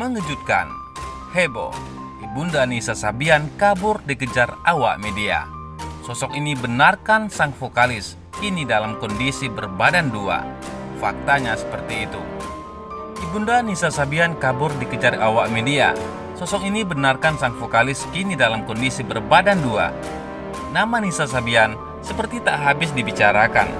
Mengejutkan, heboh, Ibunda Nisa Sabian kabur dikejar awak media. Sosok ini benarkan sang vokalis kini dalam kondisi berbadan dua. Faktanya seperti itu. Ibunda Nisa Sabian kabur dikejar awak media. Sosok ini benarkan sang vokalis kini dalam kondisi berbadan dua. Nama Nisa Sabian seperti tak habis dibicarakan.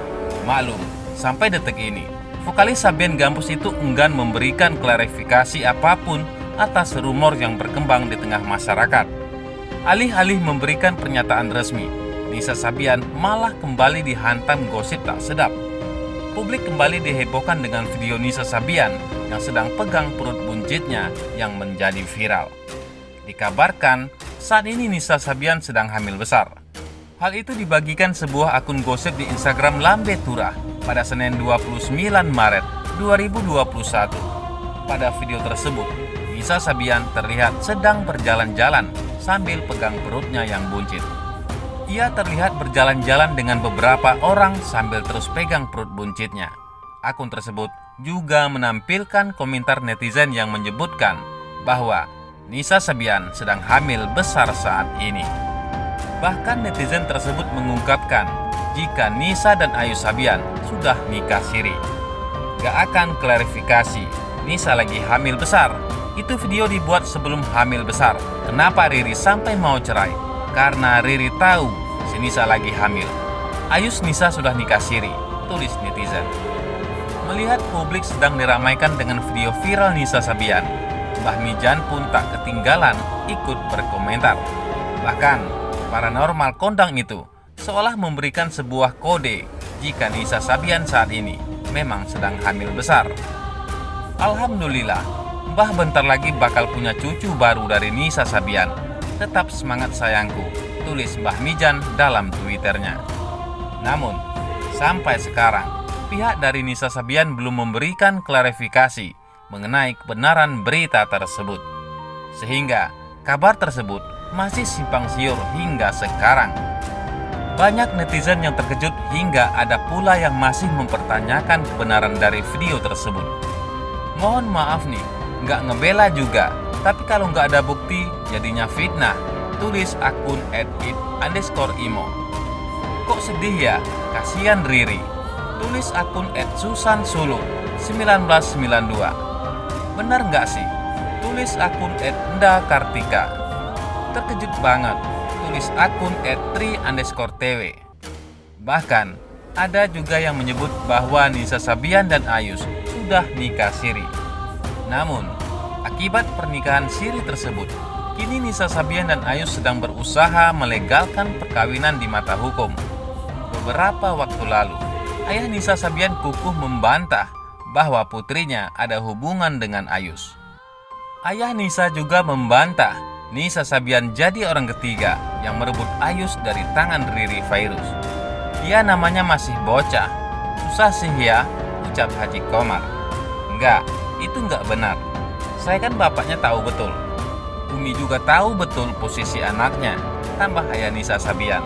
Maklum, sampai detik ini vokalis Sabian Gambus itu enggan memberikan klarifikasi apapun atas rumor yang berkembang di tengah masyarakat. Alih-alih memberikan pernyataan resmi, Nisa Sabian malah kembali dihantam gosip tak sedap. Publik kembali dihebohkan dengan video Nisa Sabian yang sedang pegang perut buncitnya yang menjadi viral. Dikabarkan saat ini Nisa Sabian sedang hamil besar. Hal itu dibagikan sebuah akun gosip di Instagram Lambe Turah pada Senin 29 Maret 2021. Pada video tersebut, Nisa Sabian terlihat sedang berjalan-jalan sambil pegang perutnya yang buncit. Ia terlihat berjalan-jalan dengan beberapa orang sambil terus pegang perut buncitnya. Akun tersebut juga menampilkan komentar netizen yang menyebutkan bahwa Nisa Sabian sedang hamil besar saat ini. Bahkan netizen tersebut mengungkapkan jika Nisa dan Ayu Sabian sudah nikah siri. Gak akan klarifikasi, Nisa lagi hamil besar. Itu video dibuat sebelum hamil besar. Kenapa Riri sampai mau cerai? Karena Riri tahu si Nisa lagi hamil. Ayus Nisa sudah nikah siri, tulis netizen. Melihat publik sedang diramaikan dengan video viral Nisa Sabian, Mbah Mijan pun tak ketinggalan ikut berkomentar. Bahkan paranormal kondang itu seolah memberikan sebuah kode jika Nisa Sabian saat ini memang sedang hamil besar. Alhamdulillah, Mbah bentar lagi bakal punya cucu baru dari Nisa Sabian. Tetap semangat sayangku, tulis Mbah Mijan dalam Twitternya. Namun, sampai sekarang, pihak dari Nisa Sabian belum memberikan klarifikasi mengenai kebenaran berita tersebut. Sehingga, kabar tersebut masih simpang siur hingga sekarang. Banyak netizen yang terkejut hingga ada pula yang masih mempertanyakan kebenaran dari video tersebut. Mohon maaf nih, nggak ngebela juga, tapi kalau nggak ada bukti jadinya fitnah, tulis akun @it_imo. Kok sedih ya, kasihan Riri, tulis akun @susansuluk 1992. Benar nggak sih, tulis akun @nda_kartika. Terkejut banget, tulis akun @tri_tw. Bahkan ada juga yang menyebut bahwa Nisa Sabian dan Ayus sudah nikah siri. Namun akibat pernikahan siri tersebut, kini Nisa Sabian dan Ayus sedang berusaha melegalkan perkawinan di mata hukum. Beberapa waktu lalu, ayah Nisa Sabian kukuh membantah bahwa putrinya ada hubungan dengan Ayus. Ayah Nisa juga membantah Nisa Sabian jadi orang ketiga yang merebut Ayus dari tangan Riri Fairuz. Dia namanya masih bocah. Susah sih ya, ucap Haji Komar. Enggak, itu enggak benar. Saya kan bapaknya tahu betul. Umi juga tahu betul posisi anaknya, tambah ayah Nisa Sabian.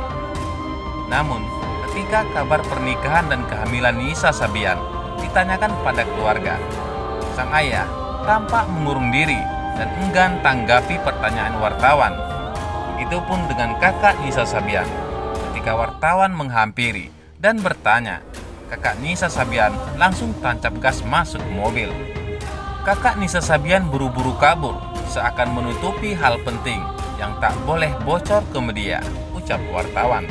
Namun, ketika kabar pernikahan dan kehamilan Nisa Sabian ditanyakan pada keluarga, sang ayah tampak mengurung diri dan enggan tanggapi pertanyaan wartawan. Begitupun dengan kakak Nisa Sabian. Ketika wartawan menghampiri dan bertanya, kakak Nisa Sabian langsung tancap gas masuk mobil. Kakak Nisa Sabian buru-buru kabur, seakan menutupi hal penting yang tak boleh bocor ke media, ucap wartawan.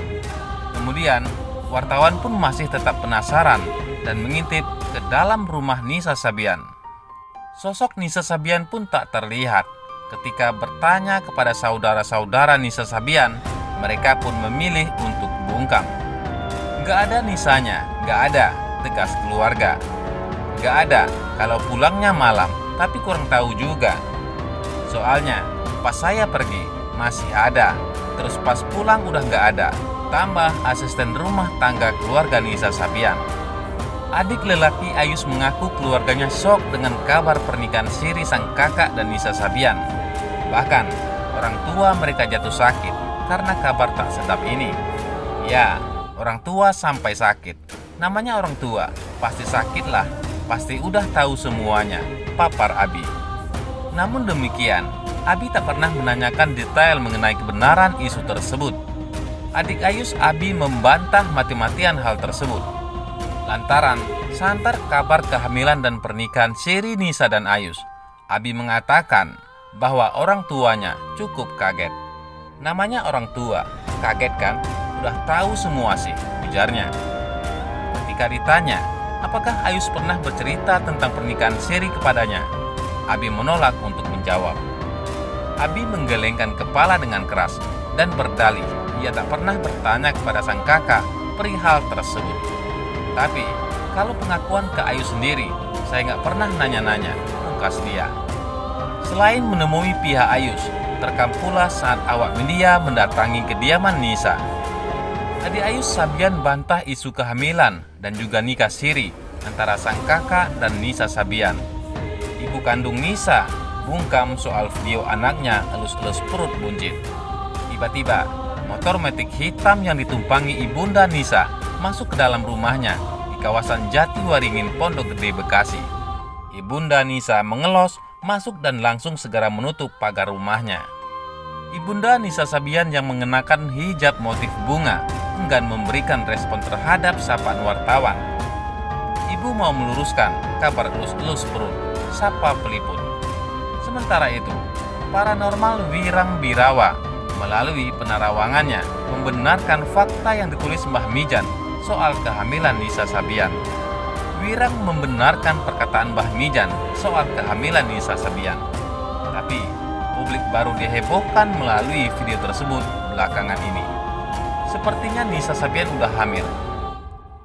Kemudian, wartawan pun masih tetap penasaran dan mengintip ke dalam rumah Nisa Sabian. Sosok Nisa Sabian pun tak terlihat. Ketika bertanya kepada saudara-saudara Nisa Sabian, mereka pun memilih untuk bungkam. Gak ada Nisanya, gak ada, tegas keluarga. Gak ada kalau pulangnya malam, tapi kurang tahu juga. Soalnya pas saya pergi masih ada, terus pas pulang udah gak ada, tambah asisten rumah tangga keluarga Nisa Sabian. Adik lelaki Ayus mengaku keluarganya syok dengan kabar pernikahan siri sang kakak dan Nisa Sabian. Bahkan, orang tua mereka jatuh sakit karena kabar tak sedap ini. Ya, orang tua sampai sakit. Namanya orang tua, pasti sakit lah, pasti udah tahu semuanya, papar Abi. Namun demikian, Abi tak pernah menanyakan detail mengenai kebenaran isu tersebut. Adik Ayus, Abi, membantah mati-matian hal tersebut. Lantaran santer kabar kehamilan dan pernikahan Sherry, Nisa, dan Ayus, Abi mengatakan bahwa orang tuanya cukup kaget. Namanya orang tua, kaget kan? Udah tahu semua sih, ujarnya. Ketika ditanya, apakah Ayus pernah bercerita tentang pernikahan Sherry kepadanya, Abi menolak untuk menjawab. Abi menggelengkan kepala dengan keras dan berdalih ia tak pernah bertanya kepada sang kakak perihal tersebut. Tapi kalau pengakuan ke Ayus sendiri, saya nggak pernah nanya-nanya, pungkas dia. Selain menemui pihak Ayus, terekam pula saat awak media mendatangi kediaman Nisa. Adik Ayus, Sabian, bantah isu kehamilan dan juga nikah siri antara sang kakak dan Nisa Sabian. Ibu kandung Nisa bungkam soal video anaknya elus-elus perut buncit. Tiba-tiba, motor metik hitam yang ditumpangi ibunda Nisa masuk ke dalam rumahnya di kawasan Jatiwaringin, Pondok Gede, Bekasi. Ibunda Nisa mengelos masuk dan langsung segera menutup pagar rumahnya. Ibunda Nisa Sabian yang mengenakan hijab motif bunga enggan memberikan respon terhadap sapaan wartawan. Ibu mau meluruskan kabar elus-elus perut, sapa peliput. Sementara itu, paranormal Wirang Birawa melalui penerawangannya membenarkan fakta yang ditulis Mbah Mijan soal kehamilan Nisa Sabian. Wirang membenarkan perkataan Mbah Mijan soal kehamilan Nisa Sabian. Tapi, publik baru dihebohkan melalui video tersebut belakangan ini. Sepertinya Nisa Sabian udah hamil.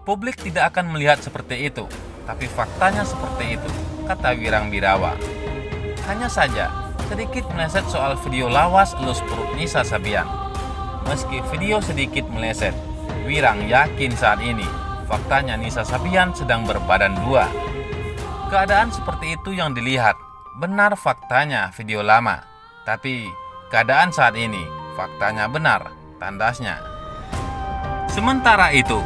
Publik tidak akan melihat seperti itu, tapi faktanya seperti itu, kata Wirang Birawa. Hanya saja, sedikit meleset soal video lawas elus perut Nisa Sabian. Meski video sedikit meleset, Wirang yakin saat ini faktanya Nisa Sabian sedang berbadan dua. Keadaan seperti itu yang dilihat, benar faktanya video lama. Tapi keadaan saat ini faktanya benar, tandasnya. Sementara itu,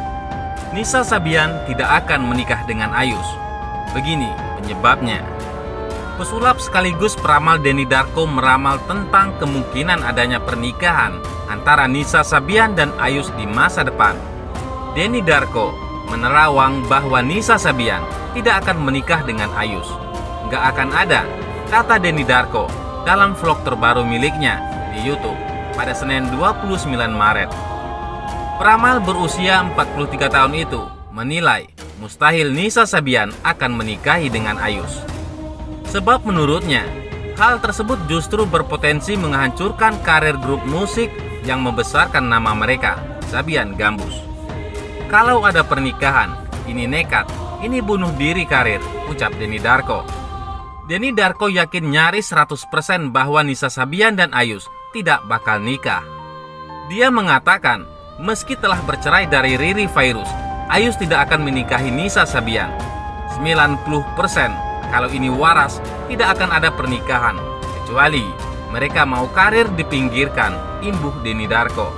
Nisa Sabian tidak akan menikah dengan Ayus. Begini penyebabnya. Pesulap sekaligus peramal Denny Darko meramal tentang kemungkinan adanya pernikahan antara Nisa Sabian dan Ayus di masa depan. Denny Darko menerawang bahwa Nisa Sabian tidak akan menikah dengan Ayus. Nggak akan ada, kata Denny Darko dalam vlog terbaru miliknya di YouTube pada Senin 29 Maret. Peramal berusia 43 tahun itu menilai mustahil Nisa Sabian akan menikahi dengan Ayus. Sebab menurutnya, hal tersebut justru berpotensi menghancurkan karir grup musik yang membesarkan nama mereka, Sabian Gambus. Kalau ada pernikahan, ini nekat, ini bunuh diri karir, ucap Denny Darko. Denny Darko yakin nyaris 100% bahwa Nisa Sabian dan Ayus tidak bakal nikah. Dia mengatakan, meski telah bercerai dari Riri Virus, Ayus tidak akan menikahi Nisa Sabian. 90% kalau ini waras, tidak akan ada pernikahan, kecuali mereka mau karir dipinggirkan, imbuh Denny Darko.